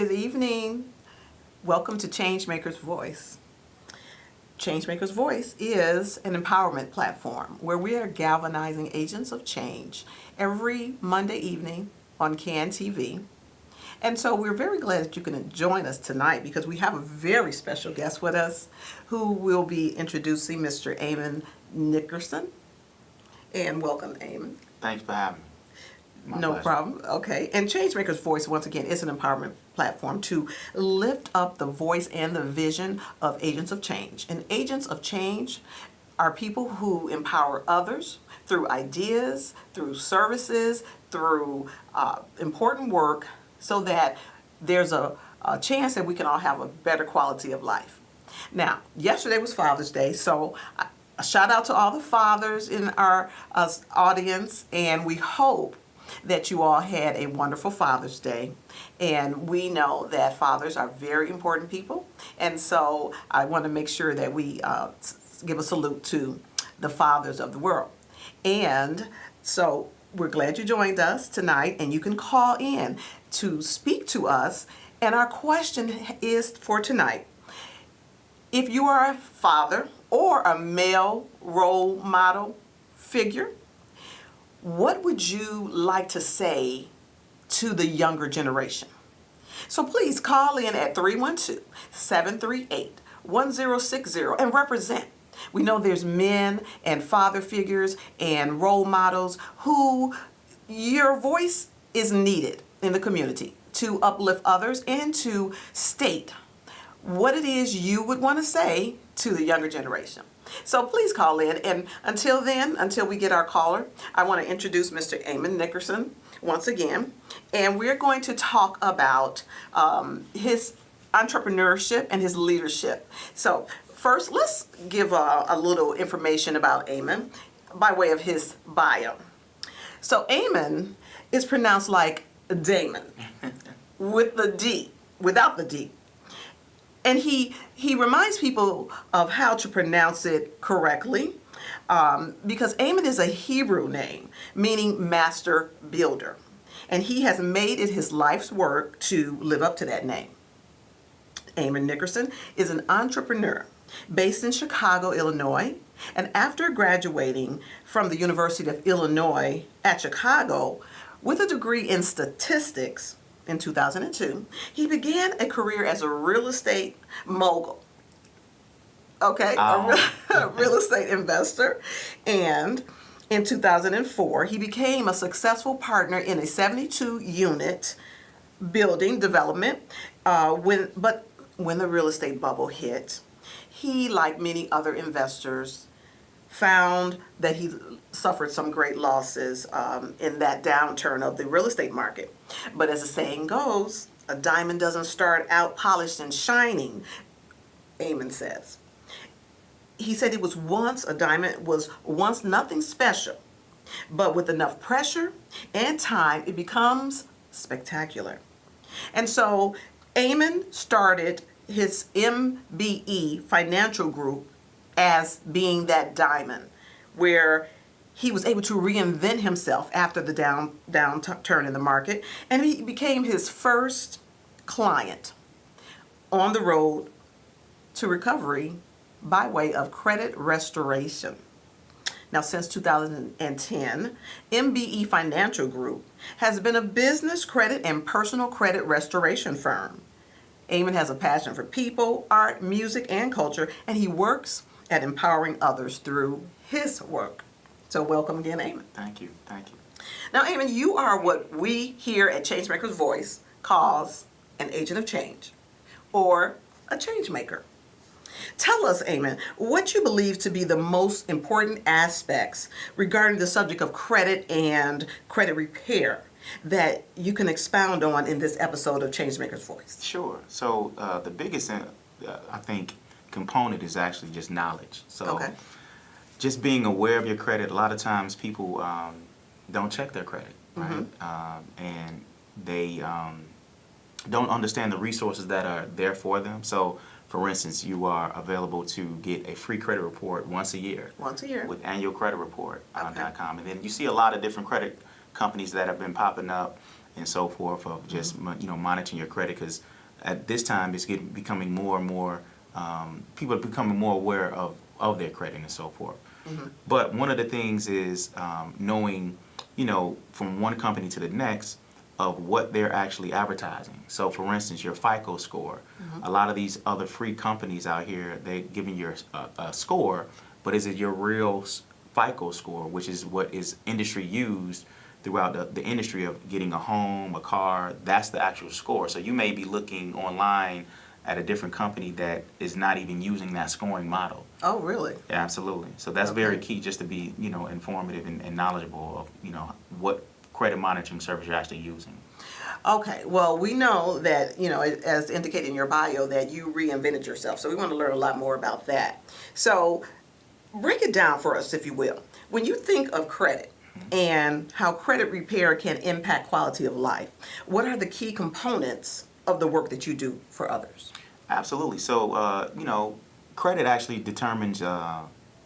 Good evening. Welcome to Changemaker's Voice. Changemaker's Voice is an empowerment platform where we are galvanizing agents of change every Monday evening on CAN TV. And so we're very glad that you can join us tonight because we have a very special guest with us who will be introducing Mr. Amon Nickerson. And welcome, Amon. Thanks for having me. No problem. Okay. And Changemaker's Voice, once again, is an empowerment platform to lift up the voice and the vision of agents of change. And agents of change are people who empower others through ideas, through services, through important work so that there's a chance that we can all have a better quality of life. Now, yesterday was Father's Day, so a shout out to all the fathers in our audience, and we hope that you all had a wonderful Father's Day. And we know that fathers are very important people. And so I want to make sure that we give a salute to the fathers of the world. And so we're glad you joined us tonight, and you can call in to speak to us. And our question is for tonight: if you are a father or a male role model figure, what would you like to say to the younger generation? So please call in at 312-738-1060 and represent. We know there's men and father figures and role models who your voice is needed in the community to uplift others and to state what it is you would want to say to the younger generation. So please call in. And until then, until we get our caller, I want to introduce Mr. Amon Nickerson once again. And we're going to talk about his entrepreneurship and his leadership. So first, let's give a little information about Amon by way of his bio. So Amon is pronounced like Damon with the D, without the D. And he reminds people of how to pronounce it correctly because Amon is a Hebrew name, meaning master builder. And he has made it his life's work to live up to that name. Amon Nickerson is an entrepreneur based in Chicago, Illinois. And after graduating from the University of Illinois at Chicago with a degree in statistics, in 2002, he began a career as a real estate mogul. Okay, a real estate investor. And in 2004, he became a successful partner in a 72-unit building development. When the real estate bubble hit, he, like many other investors, found that he suffered some great losses in that downturn of the real estate market. But as the saying goes, a diamond doesn't start out polished and shining, Amon says. He said a diamond was once nothing special, but with enough pressure and time, it becomes spectacular. And so Amon started his MBE financial group as being that diamond, where he was able to reinvent himself after the downturn in the market, and he became his first client on the road to recovery by way of credit restoration. Now, since 2010, MBE Financial Group has been a business credit and personal credit restoration firm. Amon has a passion for people, art, music, and culture, and he works at empowering others through his work. So welcome again, Amon. Thank you. Thank you. Now, Amon, you are what we here at Changemaker's Voice calls an agent of change or a change maker. Tell us, Amon, what you believe to be the most important aspects regarding the subject of credit and credit repair that you can expound on in this episode of Changemaker's Voice. Sure. So the biggest, I think, component is actually just knowledge. So just being aware of your credit. A lot of times people don't check their credit, right? And they don't understand the resources that are there for them. So, for instance, you are available to get a free credit report once a year. Once a year. With annualcreditreport.com. And then you see a lot of different credit companies that have been popping up and so forth of just monitoring your credit, because at this time it's becoming more and more people are becoming more aware of their credit and so forth. But one of the things is knowing, from one company to the next, of what they're actually advertising. So for instance, your FICO score. A lot of these other free companies out here, they're giving you a score, but is it your real FICO score, which is what is industry used throughout the industry of getting a home, a car? That's the actual score. So you may be looking online at a different company that is not even using that scoring model. Oh, really? Yeah, absolutely. So that's very key, just to be, informative and knowledgeable of, what credit monitoring service you're actually using. Okay, well, we know that, as indicated in your bio, that you reinvented yourself. So we want to learn a lot more about that. So break it down for us, if you will. When you think of credit and how credit repair can impact quality of life, what are the key components of the work that you do for others? Absolutely. So, credit actually determines,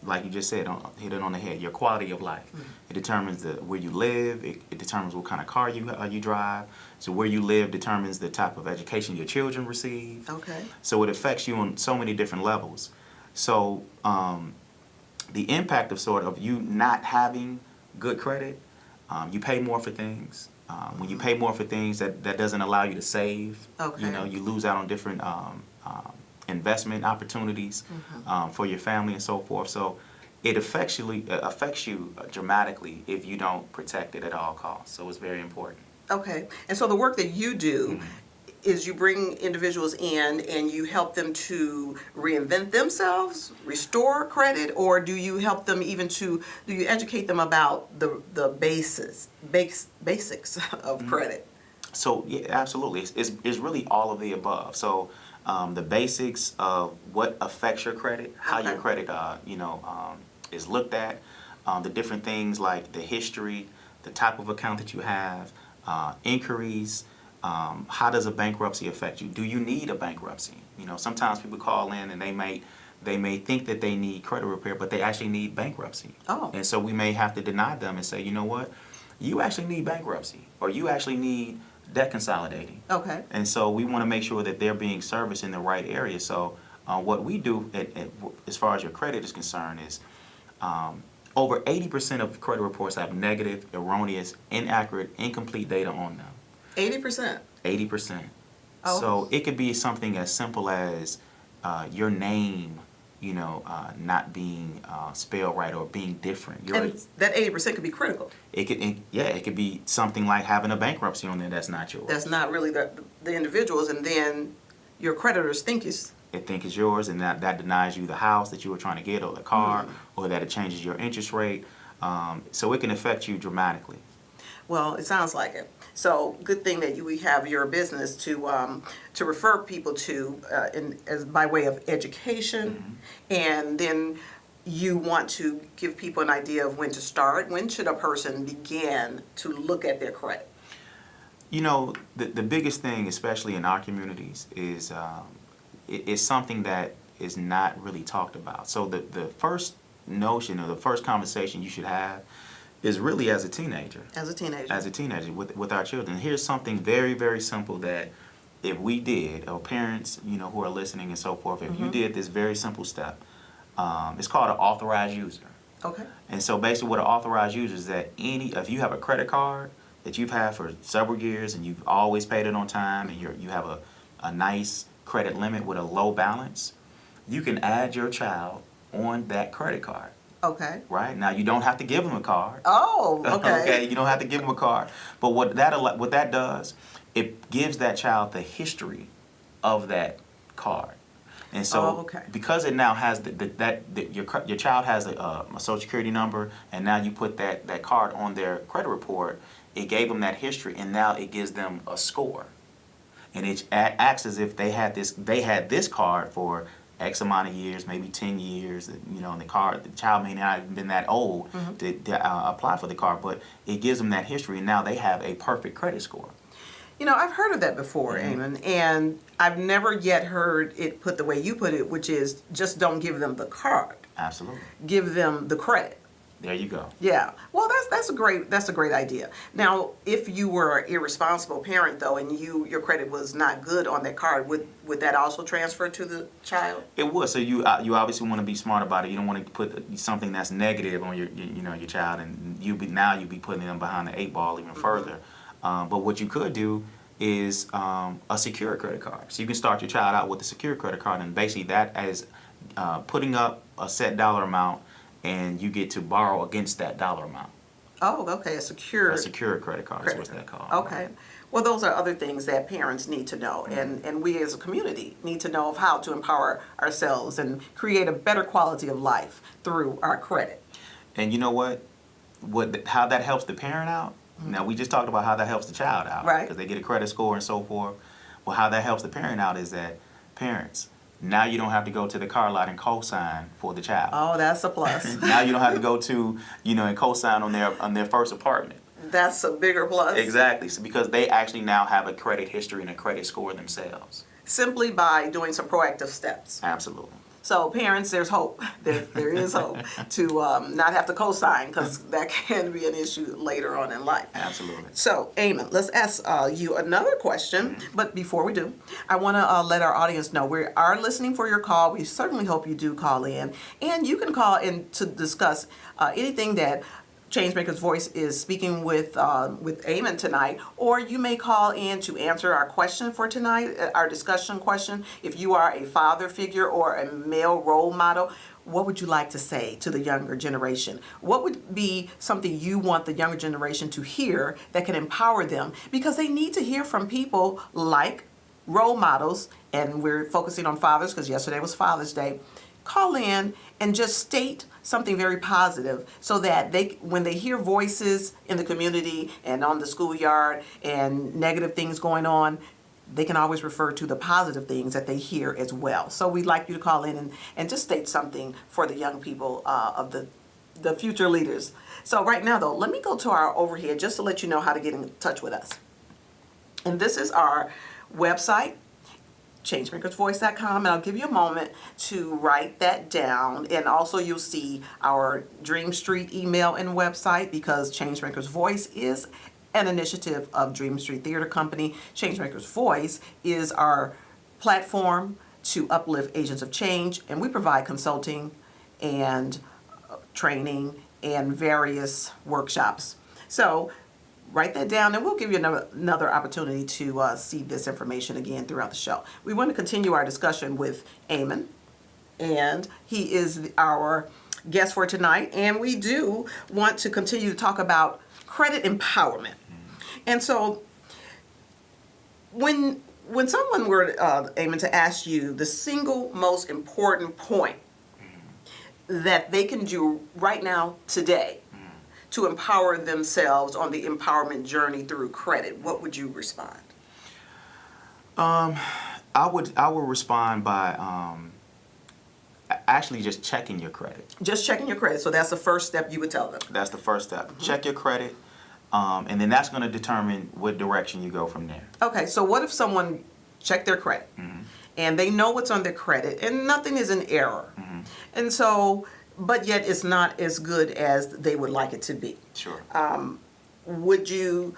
like you just said, hit it on the head, your quality of life. It determines where you live. It determines what kind of car you drive. So where you live determines the type of education your children receive. Okay. So it affects you on so many different levels. So the impact of sort of you not having good credit, you pay more for things. When you pay more for things, that doesn't allow you to save. Okay. You lose out on different investment opportunities for your family and so forth. So it affects you dramatically if you don't protect it at all costs. So it's very important. Okay. And so the work that you do is you bring individuals in and you help them to reinvent themselves, restore credit, or do you help them do you educate them about the basics of credit? So yeah, absolutely. It's really all of the above. So the basics of what affects your credit, how your credit is looked at, the different things like the history, the type of account that you have, inquiries. How does a bankruptcy affect you? Do you need a bankruptcy? Sometimes people call in and they may think that they need credit repair, but they actually need bankruptcy. Oh. And so we may have to deny them and say, you know what, you actually need bankruptcy, or you actually need debt consolidating. Okay. And so we want to make sure that they're being serviced in the right area. So what we do as far as your credit is concerned is over 80% of credit reports have negative, erroneous, inaccurate, incomplete data on them. 80%? 80%. Oh. So it could be something as simple as your name, not being spelled right or being different. And that 80% could be critical. It could be something like having a bankruptcy on there that's not yours. That's not really the individuals, and then your creditors think it's yours, and that denies you the house that you were trying to get, or the car, or that it changes your interest rate. So it can affect you dramatically. Well, it sounds like it. So good thing that we have your business to refer people to by way of education, and then you want to give people an idea of when to start. When should a person begin to look at their credit? The biggest thing, especially in our communities, is it's something that is not really talked about. So the first notion or the first conversation you should have is really as a teenager. As a teenager with our children. Here's something very, very simple that if we did, or parents, who are listening and so forth, if you did this very simple step, it's called an authorized user. Okay. And so basically what an authorized user is that if you have a credit card that you've had for several years and you've always paid it on time, and you have a nice credit limit with a low balance, you can add your child on that credit card. Okay. Right? Now, you don't have to give them a card. Oh, okay. Okay, you don't have to give them a card. But what that does, it gives that child the history of that card. And so, because it now has your child has a social security number, and now you put that card on their credit report, it gave them that history, and now it gives them a score. And it acts as if they had this card for X amount of years, maybe 10 years, and the child may not have been that old to apply for the card, but it gives them that history, and now they have a perfect credit score. I've heard of that before, Amon, and I've never yet heard it put the way you put it, which is just don't give them the card. Absolutely. Give them the credit. There you go. Yeah. Well, that's a great idea. Now, if you were an irresponsible parent though, and your credit was not good on that card, would that also transfer to the child? It would. So you obviously want to be smart about it. You don't want to put something that's negative on your child, and you'd be putting them behind the eight ball even further. But what you could do is a secure credit card. So you can start your child out with a secure credit card, and basically that is putting up a set dollar amount, and you get to borrow against that dollar amount. Oh, okay, a secure credit card is what they're called. Okay. Well, those are other things that parents need to know, and we as a community need to know of how to empower ourselves and create a better quality of life through our credit. And you know what? How that helps the parent out? Now, we just talked about how that helps the child out. Right. Because they get a credit score and so forth. Well, how that helps the parent out is that parents, now you don't have to go to the car lot and co-sign for the child. Oh, that's a plus. Now you don't have to go to, and co-sign on their first apartment. That's a bigger plus. Exactly. So because they actually now have a credit history and a credit score themselves. Simply by doing some proactive steps. Absolutely. So parents, there's hope. There is hope to not have to co-sign, because that can be an issue later on in life. Absolutely. So, Amon, let's ask you another question. But before we do, I want to let our audience know we are listening for your call. We certainly hope you do call in. And you can call in to discuss anything that Changemaker's Voice is speaking with Amon tonight, or you may call in to answer our question for tonight, our discussion question. If you are a father figure or a male role model, what would you like to say to the younger generation? What would be something you want the younger generation to hear that can empower them? Because they need to hear from people like role models, and we're focusing on fathers because yesterday was Father's Day. Call in and just state something very positive, so that when they hear voices in the community and on the schoolyard and negative things going on, they can always refer to the positive things that they hear as well. So we'd like you to call in and just state something for the young people of the future leaders. So right now though, let me go to our overhead just to let you know how to get in touch with us. And this is our website, changemakersvoice.com, and I'll give you a moment to write that down. And also you'll see our DreamStreet email and website, because Changemakers Voice is an initiative of DreamStreet Theater Company. Changemakers Voice is our platform to uplift agents of change, and we provide consulting and training and various workshops. So write that down, and we'll give you another opportunity to see this information again throughout the show. We want to continue our discussion with Amon, and he is our guest for tonight, and we do want to continue to talk about credit empowerment. And so when someone were, Amon, to ask you the single most important point that they can do right now, today, to empower themselves on the empowerment journey through credit, what would you respond? I would respond by actually just checking your credit. Just checking your credit. So that's the first step you would tell them. That's the first step. Check your credit, and then that's going to determine what direction you go from there. Okay, so what if someone checked their credit and they know what's on their credit and nothing is in error, and so, but yet it's not as good as they would like it to be? Sure. Would you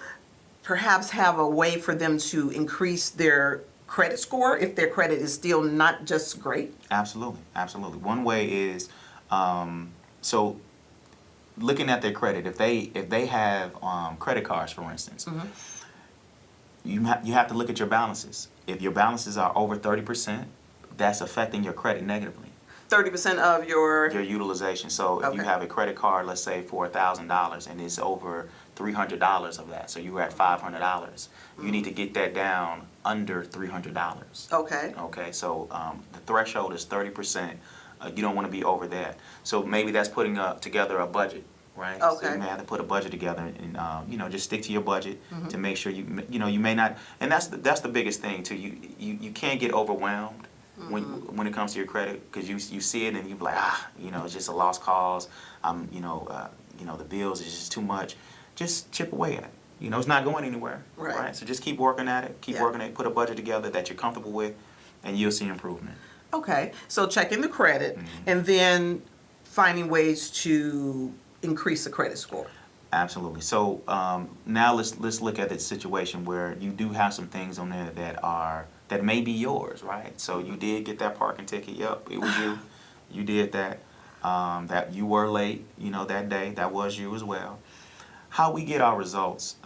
perhaps have a way for them to increase their credit score if their credit is still not just great? Absolutely, absolutely. One way is, so looking at their credit, if they have credit cards, for instance, you have to look at your balances. If your balances are over 30%, that's affecting your credit negatively. 30% of your utilization. So if you have a credit card, let's say for $1,000, and it's over $300 of that, so you're at $500. You need to get that down under $300. Okay. Okay. So the threshold is 30%. You don't want to be over that. So maybe that's putting together a budget, right? Okay. So you may have to put a budget together, and just stick to your budget to make sure you may not. And that's the biggest thing too. You can't get overwhelmed when it comes to your credit, because you see it and you're like, it's just a lost cause. The bills is just too much. Just chip away at it. It's not going anywhere. Right. So just keep working at it. Keep working at it. Put a budget together that you're comfortable with, and you'll see improvement. Okay. So checking the credit and then finding ways to increase the credit score? Absolutely. So now let's look at the situation where you do have some things on there that may be yours, right? So you did get that parking ticket. Yep, it was you. You did that. That you were late, that day. That was you as well. How we get our results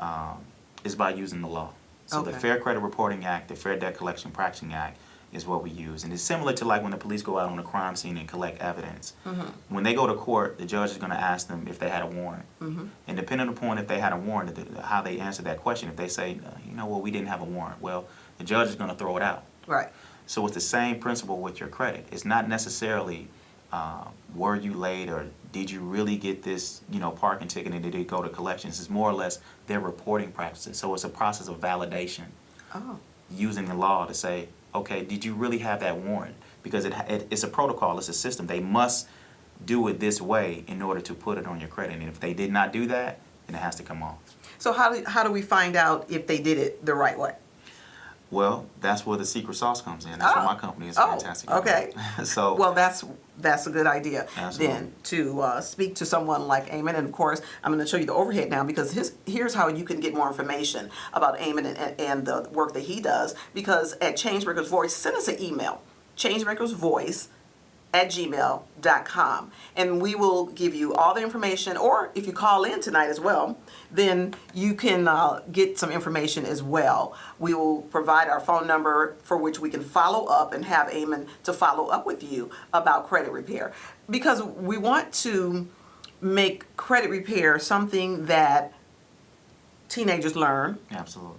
is by using the law. So the Fair Credit Reporting Act, the Fair Debt Collection Practicing Act is what we use. And it's similar to like when the police go out on a crime scene and collect evidence. When they go to court, the judge is going to ask them if they had a warrant. And depending upon if they had a warrant, how they answer that question, if they say, well, we didn't have a warrant, well, the judge is going to throw it out. Right. So it's the same principle with your credit. It's not necessarily were you late or did you really get this parking ticket and did it go to collections. It's more or less their reporting practices. So it's a process of validation using the law to say, okay, did you really have that warrant? Because it's a protocol, it's a system. They must do it this way in order to put it on your credit. And if they did not do that, then it has to come off. So how do we find out if they did it the right way? Well, that's where the secret sauce comes in. That's where my company is fantastic. Okay. So well, that's a good idea. Absolutely. Then to speak to someone like Amon, and of course I'm going to show you the overhead now because here's how you can get more information about Amon and the work that he does. Because at Changemakers Voice, send us an email, changemakersvoice@gmail.com, and we will give you all the information. Or if you call in tonight as well, then you can get some information as well. We will provide our phone number for which we can follow up and have Amon to follow up with you about credit repair, because we want to make credit repair something that teenagers learn. Absolutely.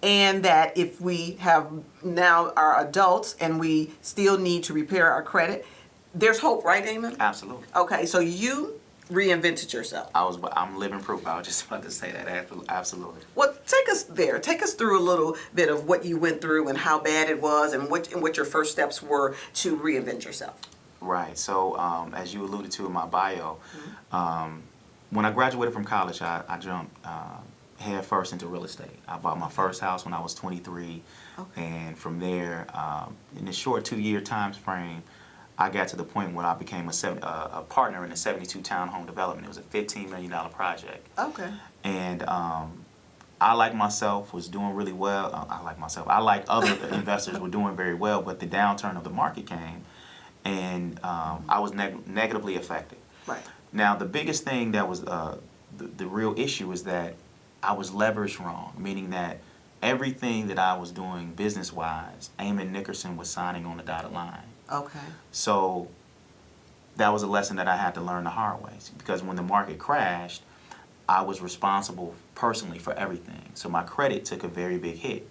And that if we have now are adults and we still need to repair our credit, there's hope, right, Amon? Absolutely. Okay, so you reinvented yourself. I'm living proof. I was just about to say that. Absolutely. Well, take us there. Take us through a little bit of what you went through and how bad it was and what your first steps were to reinvent yourself. Right. So as you alluded to in my bio, when I graduated from college, I jumped head first into real estate. I bought my first house when I was 23. Okay. And from there, in a short 2-year time frame, I got to the point where I became a partner in a 72 townhome development. It was a $15 million project. Okay. And I, like myself, was doing really well. I like other investors were doing very well, but the downturn of the market came, and I was negatively affected. Right. Now, the biggest thing that was the real issue is that I was leveraged wrong, meaning that everything that I was doing business-wise, Amon Nickerson was signing on the dotted line. Okay. So that was a lesson that I had to learn the hard way, because when the market crashed, I was responsible personally for everything. So my credit took a very big hit.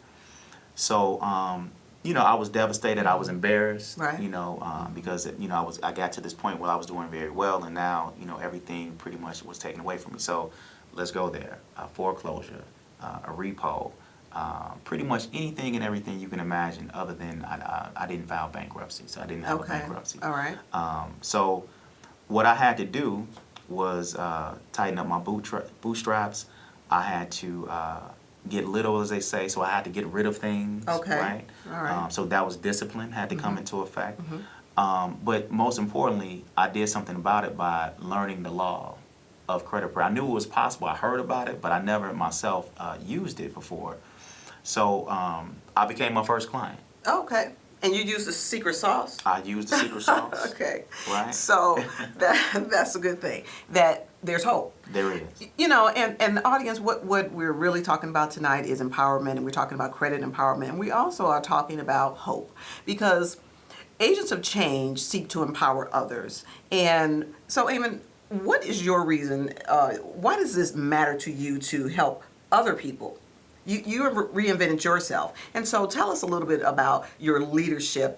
So I was devastated. I was embarrassed. Right. Because I got to this point where I was doing very well, and now everything pretty much was taken away from me. So let's go there. A foreclosure, a repo. Pretty much anything and everything you can imagine, other than I didn't file bankruptcy, so I didn't have a bankruptcy. All right. So what I had to do was tighten up my bootstraps. I had to get little, as they say, so I had to get rid of things. Okay. Right. All right. So that was discipline, had to come into effect. But most importantly, I did something about it by learning the law of credit repair. I knew it was possible. I heard about it, but I never myself used it before. So I became my first client. Okay. And you used the secret sauce? I used the secret sauce. Okay. Right. So that's a good thing, that there's hope. There is. And the audience, what we're really talking about tonight is empowerment, and we're talking about credit empowerment. And we also are talking about hope, because agents of change seek to empower others. And so, Amon, what is your reason? Why does this matter to you to help other people? You reinvented yourself. And so tell us a little bit about your leadership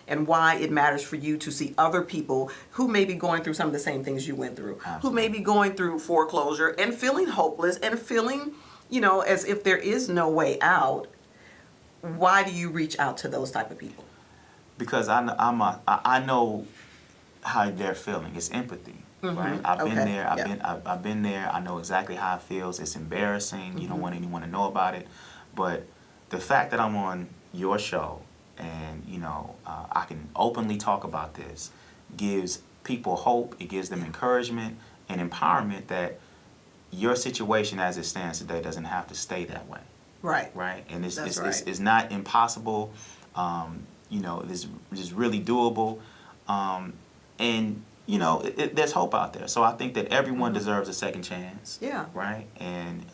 and why it matters for you to see other people who may be going through some of the same things you went through, Absolutely. Who may be going through foreclosure and feeling hopeless and feeling, as if there is no way out. Why do you reach out to those type of people? Because I know how they're feeling. It's empathy. Right, I've been there. I've been there. I know exactly how it feels. It's embarrassing. You don't want anyone to know about it. But the fact that I'm on your show and I can openly talk about this gives people hope. It gives them encouragement, and empowerment that your situation as it stands today doesn't have to stay that way. Right. Right. And it's That's not impossible. It's really doable. And there's hope out there. So I think that everyone deserves a second chance. Yeah. Right. And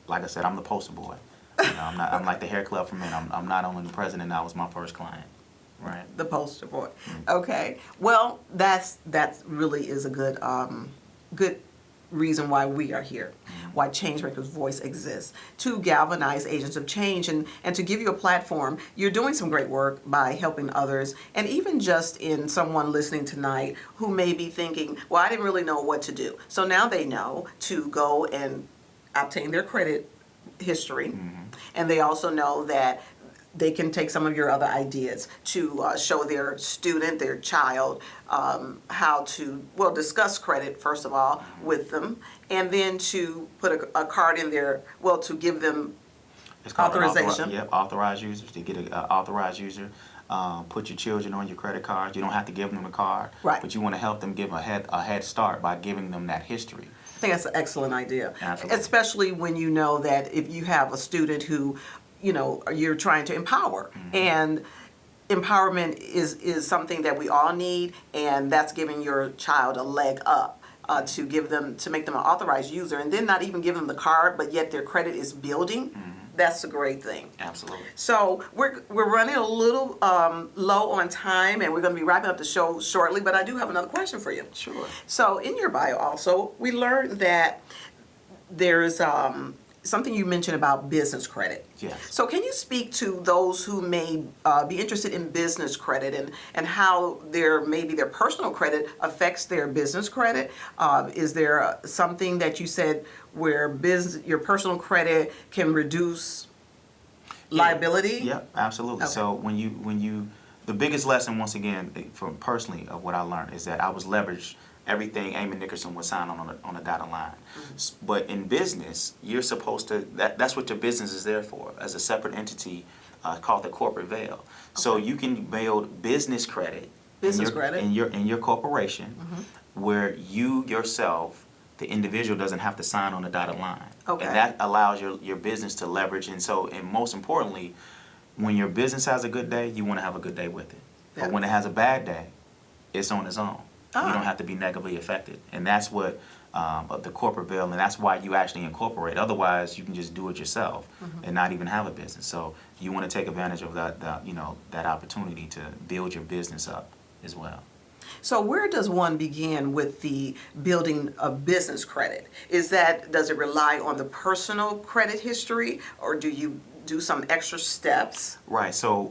like I said, I'm the poster boy. I'm like the hair club for men. I'm not only the president. I was my first client. Right. The poster boy. Okay. Well, that really is a good reason why we are here, why Changemakers Voice exists, to galvanize agents of change and to give you a platform. You're doing some great work by helping others, and even just in someone listening tonight who may be thinking, well, I didn't really know what to do. So now they know to go and obtain their credit history, and they also know that they can take some of your other ideas to show their student, their child, how to, discuss credit, first of all, with them, and then to put a card in there, to give them authorization. Authorized users. To get an authorized user, put your children on your credit card. You don't have to give them the card, right, but you want to help them give a head start by giving them that history. I think that's an excellent idea. Absolutely. Especially when you know that if you have a student who you're trying to empower, and empowerment is something that we all need, and that's giving your child a leg up to make them an authorized user, and then not even give them the card, but yet their credit is building. That's a great thing. Absolutely. So we're running a little low on time, and we're going to be wrapping up the show shortly, but I do have another question for you. Sure. So in your bio also, we learned that there's something you mentioned about business credit. Yes. So can you speak to those who may be interested in business credit and how maybe their personal credit affects their business credit? Is there something that you said where your personal credit can reduce liability? Yeah, absolutely. Okay. So the biggest lesson, once again, from personally of what I learned is that I was leveraged. Everything Amon Nickerson would sign on a dotted line. But in business, you're supposed to, that's what your business is there for, as a separate entity called the corporate veil. Okay. So you can build business credit in your corporation, where you yourself, the individual, doesn't have to sign on a dotted line. Okay. And that allows your business to leverage. And most importantly, when your business has a good day, you want to have a good day with it. Yeah. But when it has a bad day, it's on its own. You don't have to be negatively affected. And that's what of the corporate veil, and that's why you actually incorporate. Otherwise, you can just do it yourself and not even have a business. So you want to take advantage of that opportunity to build your business up as well. So where does one begin with the building of business credit? Does it rely on the personal credit history, or do you do some extra steps? Right. So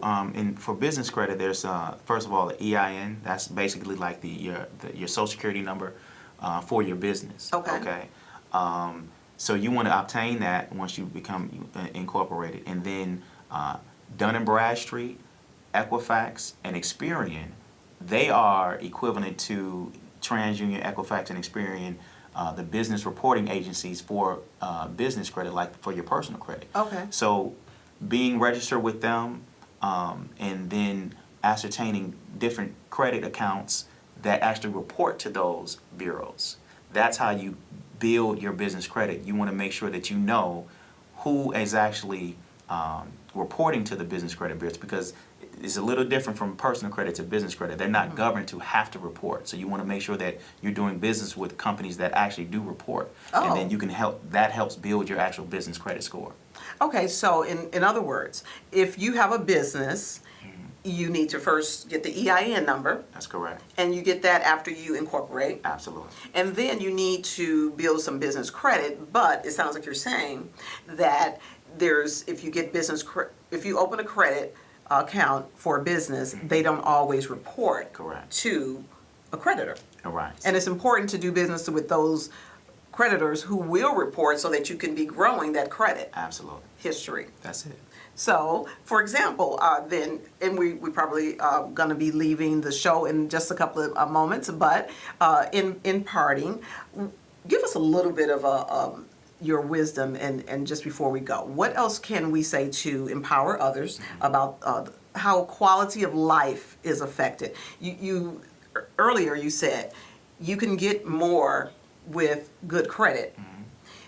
for business credit, there's first of all the EIN. That's basically like your Social Security number for your business. Okay. Okay. So you want to obtain that once you become incorporated, and then Dun & Bradstreet, Equifax, and Experian, they are equivalent to TransUnion, Equifax, and Experian, the business reporting agencies for business credit, like for your personal credit. Okay. So being registered with them and then ascertaining different credit accounts that actually report to those bureaus. That's how you build your business credit. You want to make sure that you know who is actually reporting to the business credit bureaus, because it's a little different from personal credit to business credit. They're not governed to have to report. So you want to make sure that you're doing business with companies that actually do report. Oh. And then you can that helps build your actual business credit score. Okay, so in other words, if you have a business, you need to first get the EIN number. That's correct. And you get that after you incorporate. Absolutely. And then you need to build some business credit, but it sounds like you're saying that if you open a credit account for a business, they don't always report to a creditor. Right. And it's important to do business with those creditors who will report so that you can be growing that credit history. That's it. So, for example, we probably going to be leaving the show in just a couple of moments, but in parting, give us a little bit of your wisdom, and just before we go, what else can we say to empower others about how quality of life is affected? Earlier you said you can get more with good credit.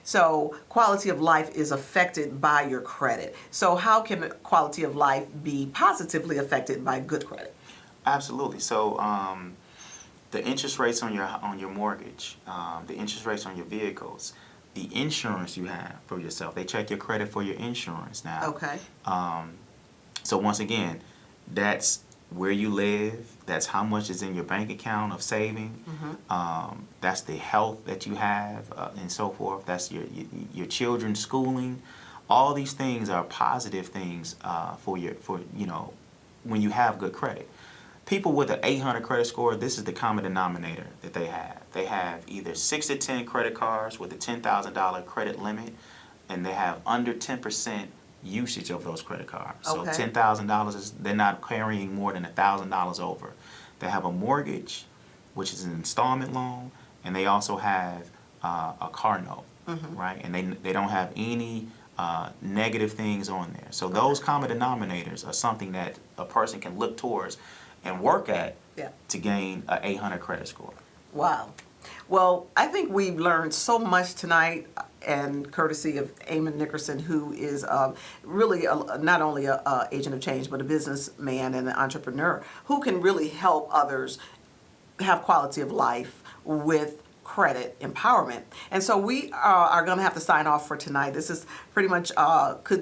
So quality of life is affected by your credit. So how can quality of life be positively affected by good credit? Absolutely. So the interest rates on your mortgage, the interest rates on your vehicles, the insurance you have for yourself. They check your credit for your insurance now. Okay. So once again, that's where you live. That's how much is in your bank account of saving. That's the health that you have, and so forth. That's your children's schooling. All these things are positive things for when you have good credit. People with an 800 credit score, this is the common denominator that they have. They have either 6 to 10 credit cards with a $10,000 credit limit, and they have under 10% usage of those credit cards. Okay. So $10,000 is, they're not carrying more than $1,000 over. They have a mortgage, which is an installment loan, and they also have a car note, right? And they don't have any negative things on there. So those common denominators are something that a person can look towards and work at to gain an 800 credit score. Wow. Well, I think we've learned so much tonight, and courtesy of Amon Nickerson, who is really not only an agent of change, but a businessman and an entrepreneur who can really help others have quality of life with credit empowerment. And so we are going to have to sign off for tonight. This is pretty much,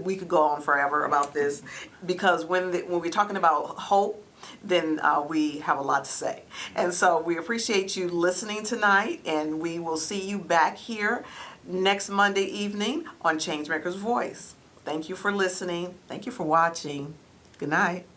we could go on forever about this, because when we're talking about hope, then we have a lot to say. And so we appreciate you listening tonight, and we will see you back here next Monday evening on Changemaker's Voice. Thank you for listening. Thank you for watching. Good night.